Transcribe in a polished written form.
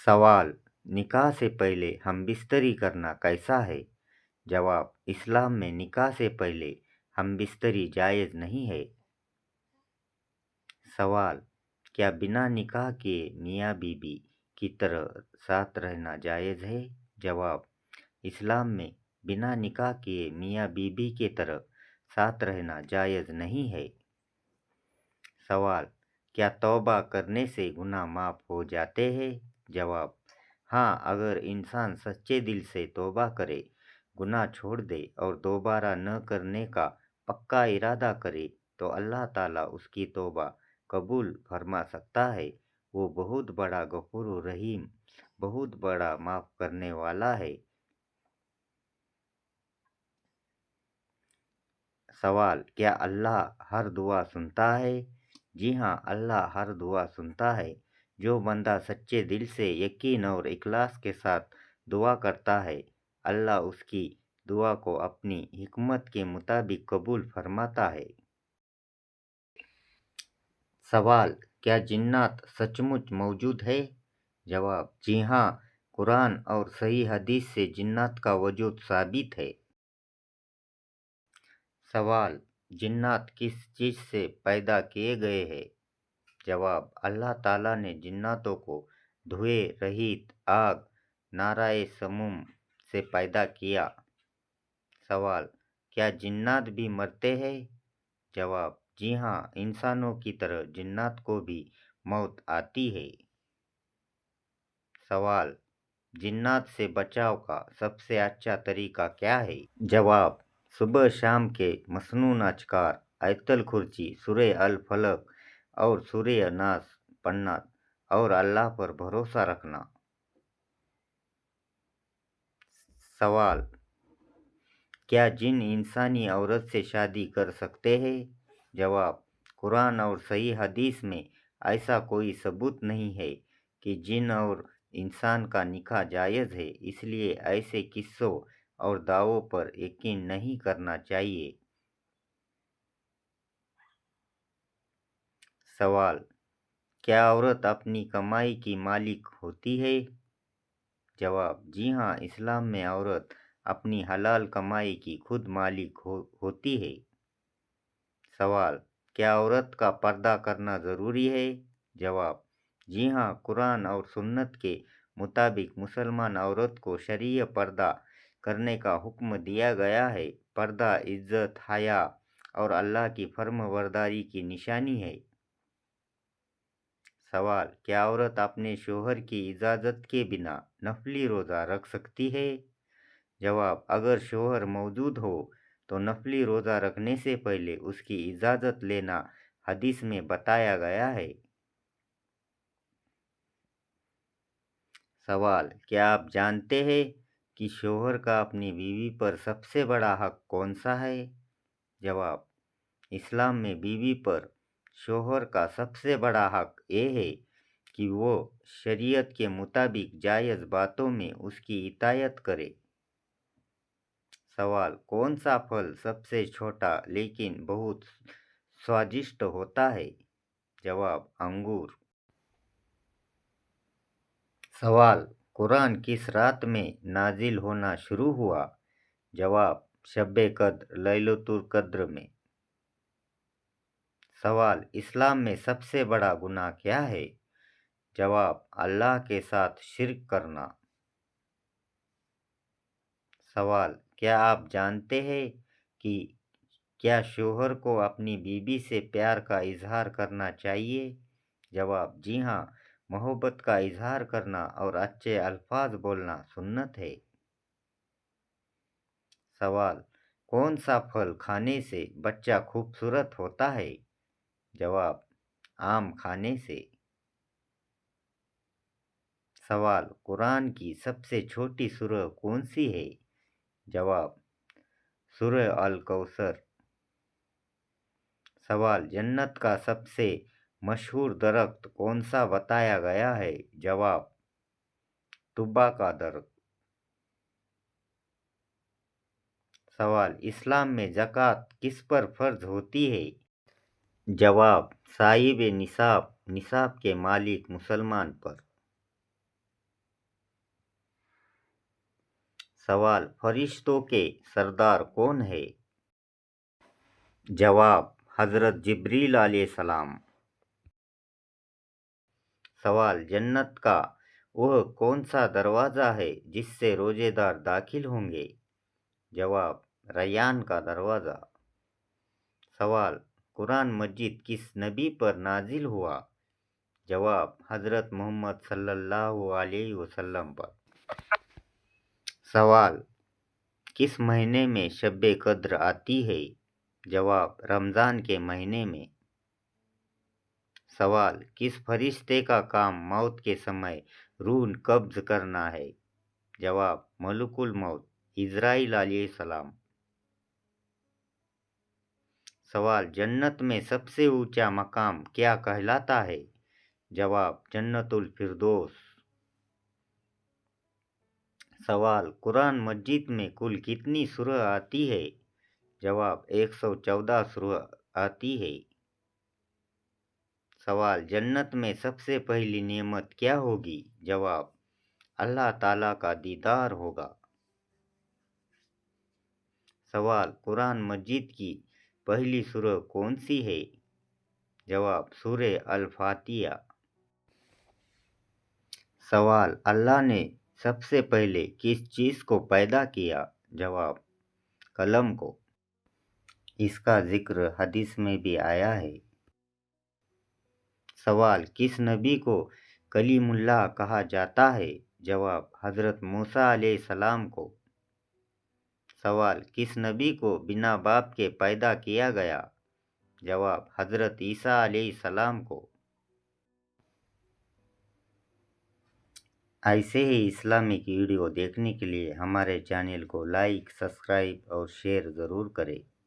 सवाल: निकाह से पहले हम बिस्तरी करना कैसा है? जवाब: इस्लाम में निकाह से पहले हम बिस्तरी जायज़ नहीं है। सवाल: क्या बिना निकाह किए मियाँ बीवी की तरह साथ रहना जायज़ है? जवाब: इस्लाम में बिना निकाह किए मियाँ बीवी की तरह साथ रहना जायज़ नहीं है। सवाल: क्या तौबा करने से गुनाह माफ़ हो जाते हैं? जवाब: हाँ, अगर इंसान सच्चे दिल से तौबा करे, गुनाह छोड़ दे और दोबारा न करने का पक्का इरादा करे तो अल्लाह ताला उसकी तौबा कबूल फरमा सकता है। वो बहुत बड़ा गफूर रहीम, बहुत बड़ा माफ़ करने वाला है। सवाल: क्या अल्लाह हर दुआ सुनता है? जी हाँ, अल्लाह हर दुआ सुनता है। जो बंदा सच्चे दिल से यकीन और इखलास के साथ दुआ करता है, अल्लाह उसकी दुआ को अपनी हिकमत के मुताबिक कबूल फरमाता है। सवाल: क्या जिन्नात सचमुच मौजूद है? जवाब: जी हाँ, कुरान और सही हदीस से जिन्नात का वजूद साबित है। सवाल: जिन्नात किस चीज़ से पैदा किए गए हैं? जवाब: अल्लाह ताला ने जिन्नातों को धुएं रहित आग नाराए समूम से पैदा किया। सवाल: क्या जिन्नात भी मरते हैं? जवाब: जी हाँ, इंसानों की तरह जिन्नात को भी मौत आती है। सवाल: जिन्नात से बचाव का सबसे अच्छा तरीका क्या है? जवाब: सुबह शाम के मसनून अज़कार, आयतुल कुर्सी, सूरह अल फलक और सूरह नास पढ़ना और अल्लाह पर भरोसा रखना। सवाल: क्या जिन इंसानी औरत से शादी कर सकते हैं? जवाब: कुरान और सही हदीस में ऐसा कोई सबूत नहीं है कि जिन और इंसान का निकाह जायज़ है, इसलिए ऐसे किस्सों और दावों पर यकीन नहीं करना चाहिए। सवाल: क्या औरत अपनी कमाई की मालिक होती है? जवाब: जी हाँ, इस्लाम में औरत अपनी हलाल कमाई की खुद मालिक होती है। सवाल: क्या औरत का पर्दा करना ज़रूरी है? जवाब: जी हाँ, कुरान और सुन्नत के मुताबिक मुसलमान औरत को शरीय पर्दा करने का हुक्म दिया गया है। पर्दा इज़्ज़त, हया और अल्लाह की फर्माबरदारी की निशानी है। सवाल: क्या औरत अपने शोहर की इजाज़त के बिना नफली रोज़ा रख सकती है? जवाब: अगर शोहर मौजूद हो तो नफली रोज़ा रखने से पहले उसकी इजाज़त लेना हदीस में बताया गया है। सवाल: क्या आप जानते हैं कि शोहर का अपनी बीवी पर सबसे बड़ा हक कौन सा है? जवाब: इस्लाम में बीवी पर शोहर का सबसे बड़ा हक ये है कि वो शरीयत के मुताबिक जायज़ बातों में उसकी इतायत करे। सवाल: कौन सा फल सबसे छोटा लेकिन बहुत स्वादिष्ट होता है? जवाब: अंगूर। सवाल: कुरान किस रात में नाजिल होना शुरू हुआ? जवाब: शब-ए कद्र, लैलतुल कद्र में। सवाल: इस्लाम में सबसे बड़ा गुनाह क्या है? जवाब: अल्लाह के साथ शिर्क करना। सवाल: क्या आप जानते हैं कि क्या शोहर को अपनी बीवी से प्यार का इजहार करना चाहिए? जवाब: जी हाँ, मोहब्बत का इजहार करना और अच्छे अल्फाज बोलना सुन्नत है। सवाल: कौन सा फल खाने से बच्चा खूबसूरत होता है? जवाब: आम खाने से। सवाल: कुरान की सबसे छोटी सूरह कौन सी है? जवाब: सूरह अल कौसर। सवाल: जन्नत का सबसे मशहूर दरख्त कौन सा बताया गया है? जवाब: तुब्बा का दरख्त। सवाल: इस्लाम में ज़कात किस पर फर्ज होती है? जवाब: साहिब निसाब, निसाब के मालिक मुसलमान पर। सवाल, फरिश्तों के सरदार कौन है? जवाब, हजरत जिब्रील अलैहिस्सलाम। सवाल, जन्नत का वह कौन सा दरवाज़ा है जिससे रोजेदार दाखिल होंगे? जवाब, रैयान का दरवाज़ा। सवाल, कुरान मजीद किस नबी पर नाजिल हुआ? जवाब, हजरत मोहम्मद सल्लल्लाहु अलैहि वसल्लम पर। सवाल, किस महीने में शब कद्र आती है? जवाब, रमज़ान के महीने में। सवाल, किस फरिश्ते का काम मौत के समय रूह कब्ज़ करना है? जवाब, मलकुल मौत इज़राइल अलैहिस्सलाम। सवाल, जन्नत में सबसे ऊंचा मकाम क्या कहलाता है? जवाब, जन्नतुल फिरदौस। सवाल, कुरान मजीद में कुल कितनी सूरह आती है? जवाब, 114 सूरह आती है। सवाल, जन्नत में सबसे पहली नेमत क्या होगी? जवाब, अल्लाह ताला का दीदार होगा। सवाल, कुरान मजीद की पहली सूरह कौन सी है? जवाब, सूरह अल-फातिहा। सवाल, अल्लाह ने सबसे पहले किस चीज़ को पैदा किया? जवाब, कलम को। इसका जिक्र हदीस में भी आया है। सवाल, किस नबी को कलीमुल्लाह कहा जाता है? जवाब, हजरत मूसा अलैहिस्सलाम को। सवाल, किस नबी को बिना बाप के पैदा किया गया? जवाब, हजरत ईसा अलैहिस्सलाम को। ऐसे ही इस्लामिक वीडियो देखने के लिए हमारे चैनल को लाइक, सब्सक्राइब और शेयर ज़रूर करें।